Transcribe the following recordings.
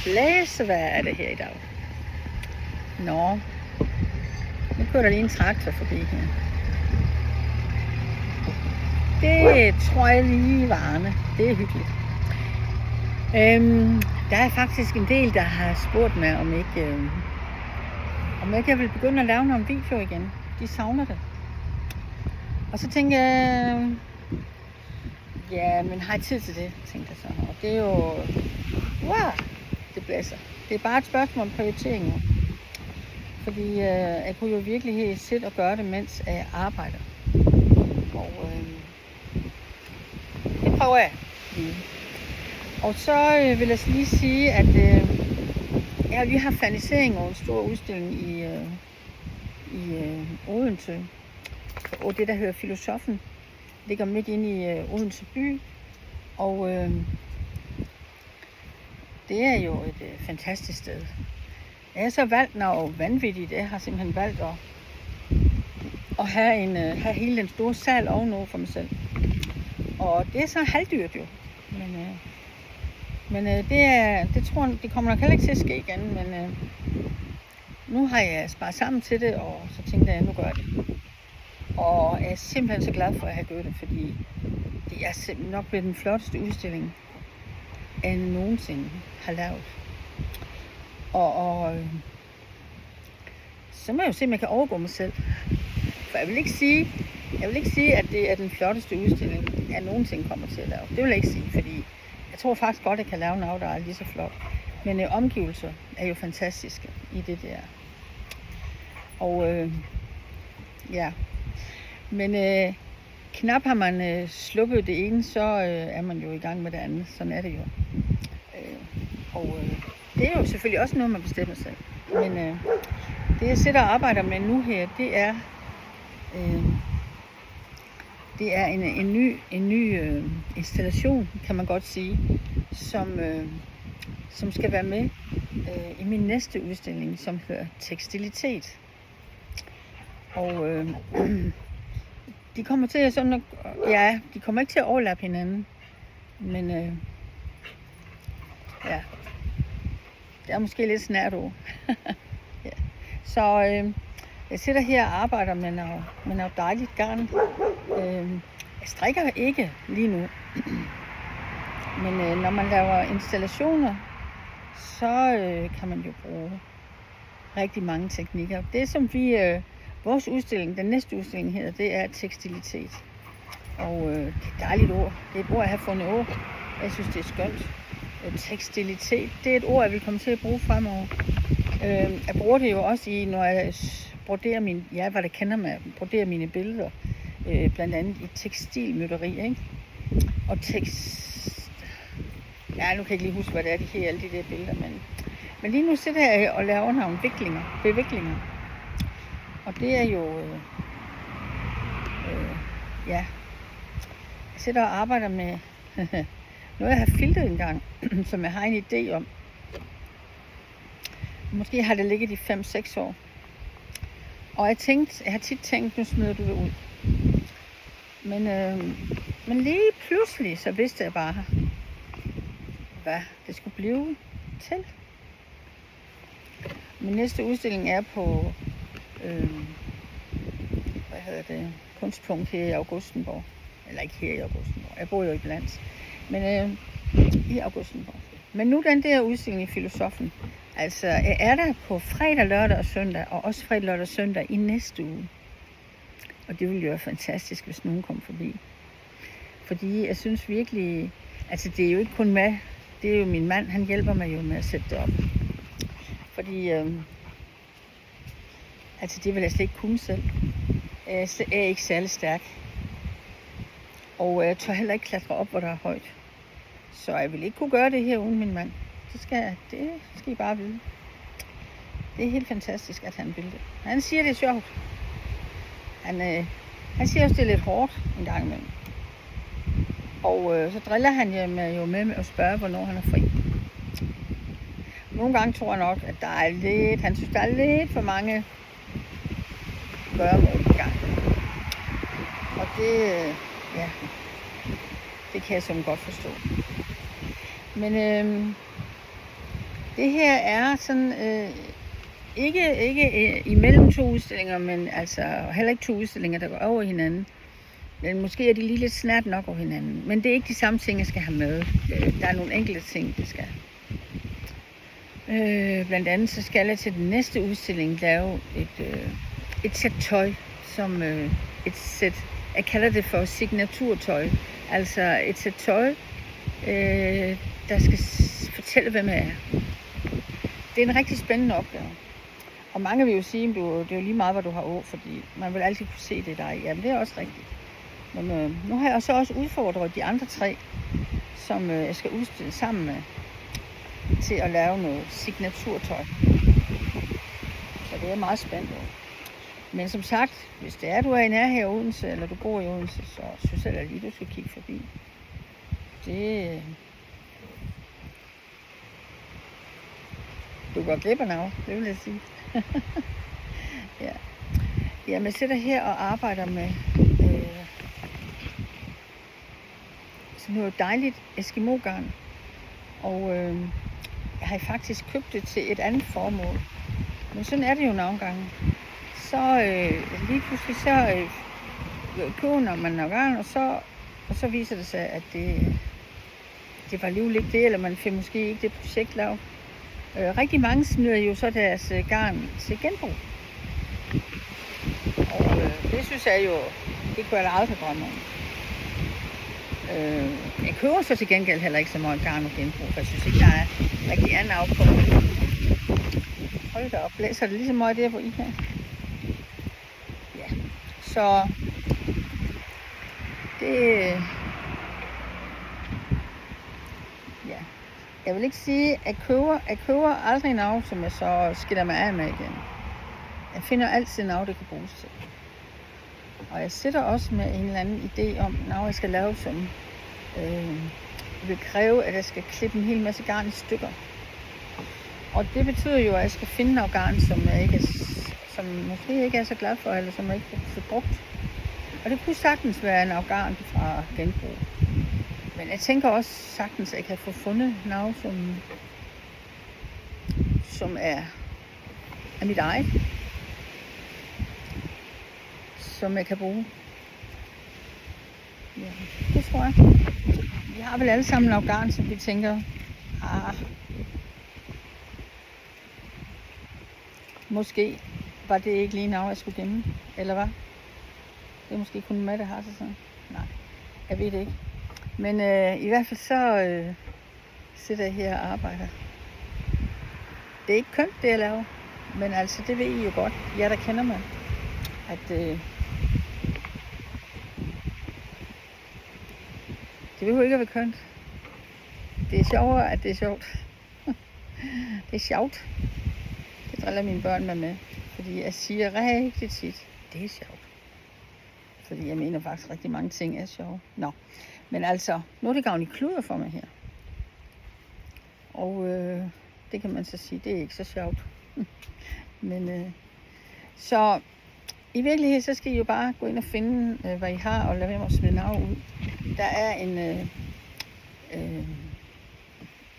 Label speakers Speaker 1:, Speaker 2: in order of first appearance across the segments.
Speaker 1: blæsevejr er det her i dag. Nå, nu kører der lige en traktor forbi her. Det tror jeg lige varende. Det er hyggeligt. Der er faktisk en del, der har spurgt mig, om ikke jeg vil begynde at lave nogle videoer igen. De savner det. Og så tænker jeg, ja, men har jeg tid til det, tænkte jeg så. Og det er jo, wow, det blæser. Det er bare et spørgsmål om prioritering. Fordi jeg kunne jo virkelig helt sidde og gøre det, mens jeg arbejder. Og det prøver jeg lige. Og så vil jeg lige sige, at jeg har lige haft fanisering over en stor udstilling i Odense. Og det, der hedder Filosoffen, ligger midt inde i Odense by. Og det er jo et fantastisk sted. Jeg har så valgt noget vanvittigt. Jeg har simpelthen valgt at have hele den store sal ovenover for mig selv. Og det er så halvdyrt jo. Men det tror jeg, det kommer nok heller ikke til at ske igen. Men nu har jeg sparet sammen til det, og så tænkte jeg, at nu gør jeg det. Og jeg er simpelthen så glad for, at jeg har gjort det, fordi det er simpelthen nok blevet den flotteste udstilling, jeg nogensinde har lavet. Og så må jeg jo se, om jeg kan overgå mig selv. For jeg vil ikke sige, at det er den flotteste udstilling, jeg nogensinde kommer til at lave. Det vil jeg ikke sige, fordi jeg tror faktisk godt, at jeg kan lave noget, der er lige så flot. Men omgivelser er jo fantastiske i det der. Og ja. Men knap har man sluppet det ene, så er man jo i gang med det andet. Sådan er det jo. Det er jo selvfølgelig også noget, man bestemmer selv. Men det, jeg sidder og arbejder med nu her, det er en ny installation, kan man godt sige, som skal være med i min næste udstilling, som hedder Tekstilitet. Og de kommer til at sådan, ja, de kommer ikke til at overlappe hinanden, men ja, det er måske lidt snært ord. Ja. Så jeg sidder her og arbejder med noget dejligt garn. Jeg strikker ikke lige nu, men når man laver installationer, så kan man jo bruge rigtig mange teknikker. Det som vores udstilling, den næste udstilling hedder, det er tekstilitet. Og det er et dejligt ord. Det er et ord, jeg har fundet ord. Jeg synes, det er skønt. Tekstilitet, det er et ord, jeg vil komme til at bruge fremover. Jeg bruger det jo også når jeg broderer mine billeder. Blandt andet i tekstilmytteri, ikke? Og ja, nu kan jeg ikke lige huske, hvad det er, de her, alle de der billeder, men lige nu sidder jeg og laver nogle beviklinger. Og det er jo, ja, jeg sidder og arbejder med noget, jeg har filtet engang, som jeg har en idé om. Måske har det ligget i 5-6 år. Og jeg har tit tænkt, nu smider du det ud. Men lige pludselig, så vidste jeg bare, hvad det skulle blive til. Min næste udstilling er på, Kunstpunkt her i Augustenborg. Eller ikke her i Augustenborg, jeg bor jo i Blands. Men i Augustenborg. Men nu den der udstilling i Filosoffen, altså jeg er der på fredag, lørdag og søndag, og også fredag, lørdag og søndag i næste uge. Og det ville jo være fantastisk, hvis nogen kom forbi. Fordi jeg synes virkelig, altså det er jo ikke kun mig, det er jo min mand, han hjælper mig jo med at sætte det op. Fordi, altså det vil jeg slet ikke kunne selv. Jeg er ikke særlig stærk. Og jeg tør heller ikke klatre op, hvor der er højt. Så jeg vil ikke kunne gøre det her uden min mand. Det skal I bare vide. Det er helt fantastisk, at han vil det. Han siger, det er sjovt. Han siger også, det er lidt hårdt en gang imellem. Og så driller han jo med at spørge, hvornår han er fri. Nogle gange tror jeg nok, at han synes, der er lidt for mange gøremål i gang. Og det kan jeg sådan godt forstå. Men Det her er sådan, ikke imellem 2 udstillinger, men altså heller ikke 2 udstillinger, der går over hinanden. Men måske er de lige lidt snart nok over hinanden. Men det er ikke de samme ting, jeg skal have med. Der er nogle enkelte ting, det skal. Blandt andet så skal jeg til den næste udstilling lave et sæt tøj, som et sæt, jeg kalder det for signaturtøj. Altså et sæt tøj, der skal fortælle, hvem jeg er. Det er en rigtig spændende opgave. Og mange vil jo sige, at det er jo lige meget, hvad du har over, fordi man vil altid kunne se det der. Jamen, det er også rigtigt. Men nu har jeg så også udfordret de andre 3, som jeg skal udstille sammen med, til at lave noget signaturtøj. Så det er meget spændende. Men som sagt, hvis det er, du er i nærheden af Odense, eller du bor i Odense, så synes jeg lige, du skal kigge forbi. Du går glip af noget, det vil jeg sige. Ja. Jamen, jeg sidder her og arbejder med sådan noget dejligt Eskimo-garn. Og jeg har faktisk købt det til et andet formål. Men sådan er det jo nogle gange. Så lige pludselig så køber man noget garn, og så viser det sig, at det var alligevel ikke det, eller man fik måske ikke det projekt lavet. Rigtig mange smider jo så deres garn til genbrug. Og det synes jeg jo, det kunne jeg da aldrig drømme om. Jeg køber så til gengæld heller ikke så meget garn og genbrug, for jeg synes ikke, der er rigtig anden af på det. Hold da op, blæser det lige så meget der, hvor I kan. Ja, så det... Ja, jeg vil ikke sige, at jeg køber aldrig noget, som jeg så skiller mig af med igen. Jeg finder altid noget, det kan bruges til. Og jeg sidder også med en eller anden idé om, når jeg skal lave som vil kræve, at jeg skal klippe en hel masse garn i stykker. Og det betyder jo, at jeg skal finde noget garn, som måske ikke er så glad for, eller som jeg ikke får brugt. Og det kunne sagtens være noget garn fra genbrug. Men jeg tænker også sagtens, at jeg kan få fundet noget, som er mit eget. Som jeg kan bruge. Ja, det tror jeg. Vi har vel alle sammen noget garn, som vi tænker, måske var det ikke lige noget, jeg skulle gemme, eller hvad? Det er måske kun mig, der har det sådan. Nej, jeg ved det ikke. Men i hvert fald så sidder jeg her og arbejder. Det er ikke kønt, det jeg laver, men altså, det ved I jo godt, jer der kender mig, at det behøver ikke at være kønt. Det er sjovere, at det er sjovt. Det er sjovt. Det driller mine børn med. Fordi jeg siger rigtig tit, det er sjovt. Fordi jeg mener faktisk rigtig mange ting er sjove. Nå, men altså, nu er det gavn i kluder for mig her. Og det kan man så sige, det er ikke så sjovt. Men så i virkeligheden, så skal I jo bare gå ind og finde, hvad I har, og lade være med at smide navn ud. Der er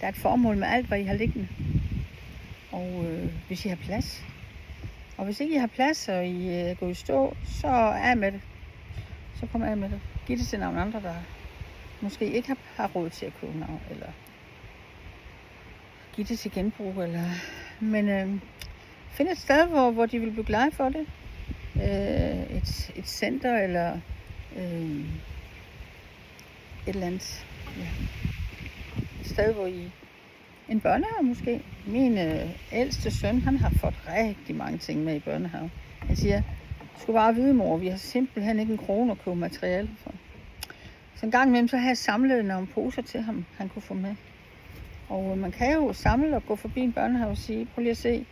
Speaker 1: der er et formål med alt, hvad I har liggende. Og hvis I har plads. Og hvis ikke I har plads, og I går i stå, så er jeg med det. Så kommer jeg med det. Giv det til nogle andre, der måske ikke har råd til at købe noget, eller giv det til genbrug, eller... Men find et sted, hvor de vil blive glade for det. Et center, eller et eller andet. Ja. Et sted, hvor I... En børnehave måske. Min ældste søn, han har fået rigtig mange ting med i børnehave. Han siger, du skulle bare vide, mor, vi har simpelthen ikke en krone at købe materiale for. Så en gang imellem, så har jeg samlet nogle poser til ham, han kunne få med. Og man kan jo samle og gå forbi en børnehave og sige, prøv lige at se,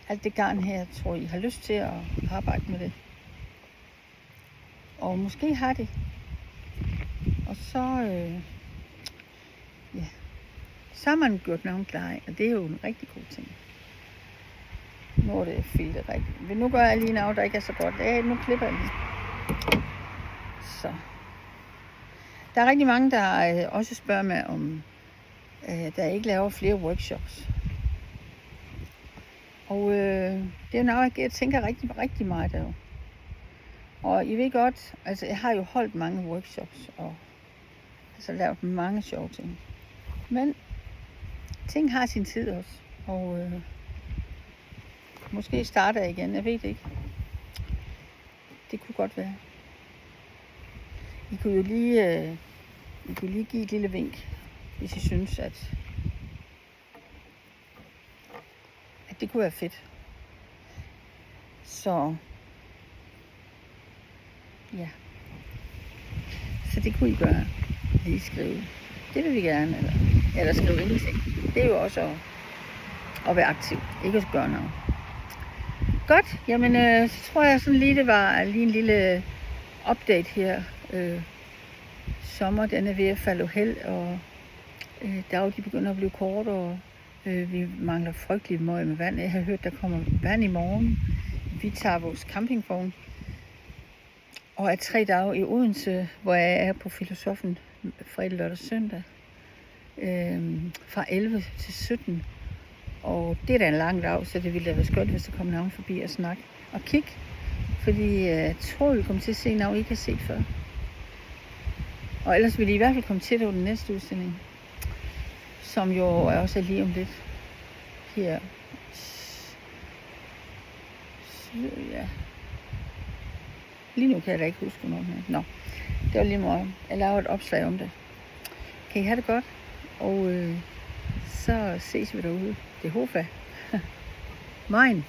Speaker 1: alt det garn her, tror I har lyst til at arbejde med det. Og måske har de. Og så, så har man gjort nogen klar, og det er jo en rigtig god ting. Nu er det filtet rigtigt. Men nu gør jeg lige noget, der ikke er så godt. Nu klipper jeg lige. Så. Der er rigtig mange, der også spørger mig, om der ikke laver flere workshops. Og det er noget, jeg tænker rigtig, rigtig meget af. Og I ved godt, altså jeg har jo holdt mange workshops, og altså lavet mange sjove ting. Men ting har sin tid også, og måske starter jeg igen, jeg ved det ikke. Det kunne godt være. I kunne jo lige give et lille vink, hvis I synes, at det kunne være fedt. Så ja. Så det kunne I gøre. Lige skrive. Det vil vi gerne. Eller skrive ingenting. Det er jo også at være aktiv. Ikke at gøre noget. Godt. Jamen, så tror jeg sådan lige, det var lige en lille update her. Sommer, den er ved at falde held, og dag, de begynder at blive kort, og vi mangler frygtelig meget med vand. Jeg har hørt, der kommer vand i morgen. Vi tager vores campingvogn og er 3 dage i Odense, hvor jeg er på Filosoffen fredag, lørdag og søndag. Fra 11 til 17. Og det er da en lang dag, så det ville da være skønt, hvis der kommer nogen forbi og snakke og kigge. Fordi jeg tror, vi kommer til at se noget, I ikke har set før. Og ellers vil I i hvert fald komme til det over den næste udstilling, som jo er også lige om lidt her. Ja. Lige nu kan jeg da ikke huske noget her. Nå, det var lige meget. Jeg laver et opslag om det. Kan I have det godt? Og så ses vi derude. Det er Hofa. Mine.